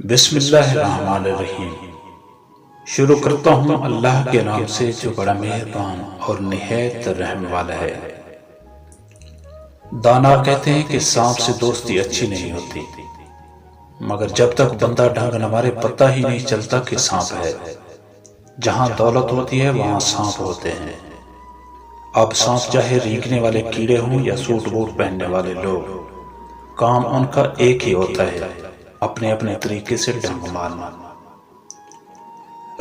بسم اللہ الرحمن الرحیم۔ شروع کرتا ہوں اللہ کے نام سے جو بڑا مہربان اور نہایت رحم والا ہے۔ دانا کہتے ہیں کہ سانپ سے دوستی اچھی نہیں ہوتی، مگر جب تک بندہ ڈھنگ نہ مارے پتہ ہی نہیں چلتا کہ سانپ ہے۔ جہاں دولت ہوتی ہے وہاں سانپ ہوتے ہیں۔ اب سانپ چاہے رینگنے والے کیڑے ہوں یا سوٹ بوٹ پہننے والے لوگ، کام ان کا ایک ہی ہوتا ہے، اپنے اپنے طریقے سے ڈنگ مارنا۔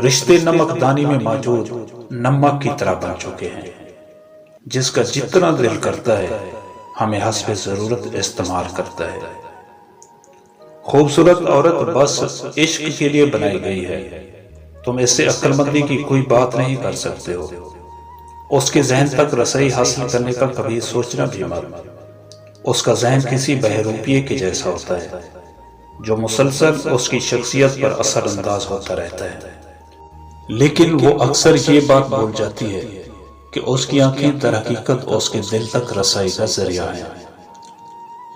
رشتے نمک دانی میں موجود نمک کی طرح بن چکے ہیں، جس کا جتنا دل کرتا ہے ہمیں حسب ضرورت استعمال کرتا ہے۔ خوبصورت عورت بس عشق کے لیے بنائی گئی ہے، تم اس سے عقل مندی کی کوئی بات نہیں کر سکتے ہو۔ اس کے ذہن تک رسائی حاصل کرنے کا کبھی سوچنا بھی مت۔ اس کا ذہن کسی بہروپیے کے جیسا ہوتا ہے جو مسلسل اس کی شخصیت پر اثر انداز ہوتا رہتا ہے، لیکن وہ اکثر یہ بات بھول جاتی ہے کہ اس کی آنکھیں در حقیقت اس کے دل تک رسائی کا ذریعہ ہیں۔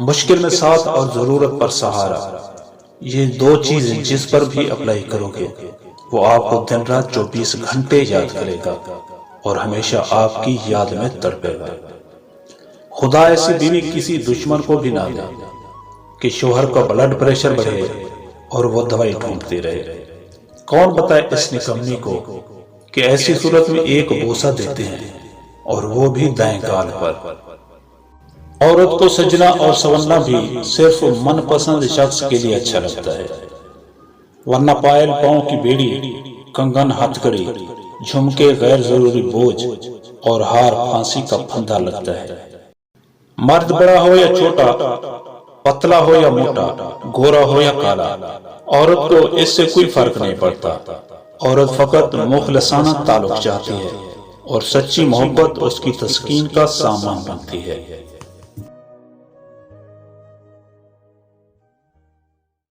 مشکل میں ساتھ اور ضرورت پر سہارا، یہ دو چیزیں جس پر بھی اپلائی کرو گے وہ آپ کو دن رات 24 گھنٹے یاد کرے گا اور ہمیشہ آپ کی یاد میں تڑپے گا۔ خدا ایسی بیوی کسی دشمن کو بھی نہ دے کہ شوہر کا بلڈ پریشر بڑھے اور وہ دوائی ڈھونڈتی رہے۔ کون بتائے اس نکمی کو کہ ایسی صورت میں ایک بوسہ دیتے ہیں اور وہ بھی دائیں گال پر۔ عورت کو سجنا اور سنورنا بھی صرف من پسند شخص کے لیے اچھا لگتا ہے، ورنہ پائل پاؤں کی بیڑی، کنگن ہتھ کڑی، جھمکے غیر ضروری بوجھ اور ہار پھانسی کا پھندا لگتا ہے۔ مرد بڑا ہو یا چھوٹا، پتلا ہو یا موٹا، گورا ہو یا کالا، عورت کو اس سے کوئی فرق نہیں پڑتا۔ عورت فقط مخلصانہ تعلق چاہتی ہے اور سچی محبت اس کی تسکین کا سامان بنتی ہے۔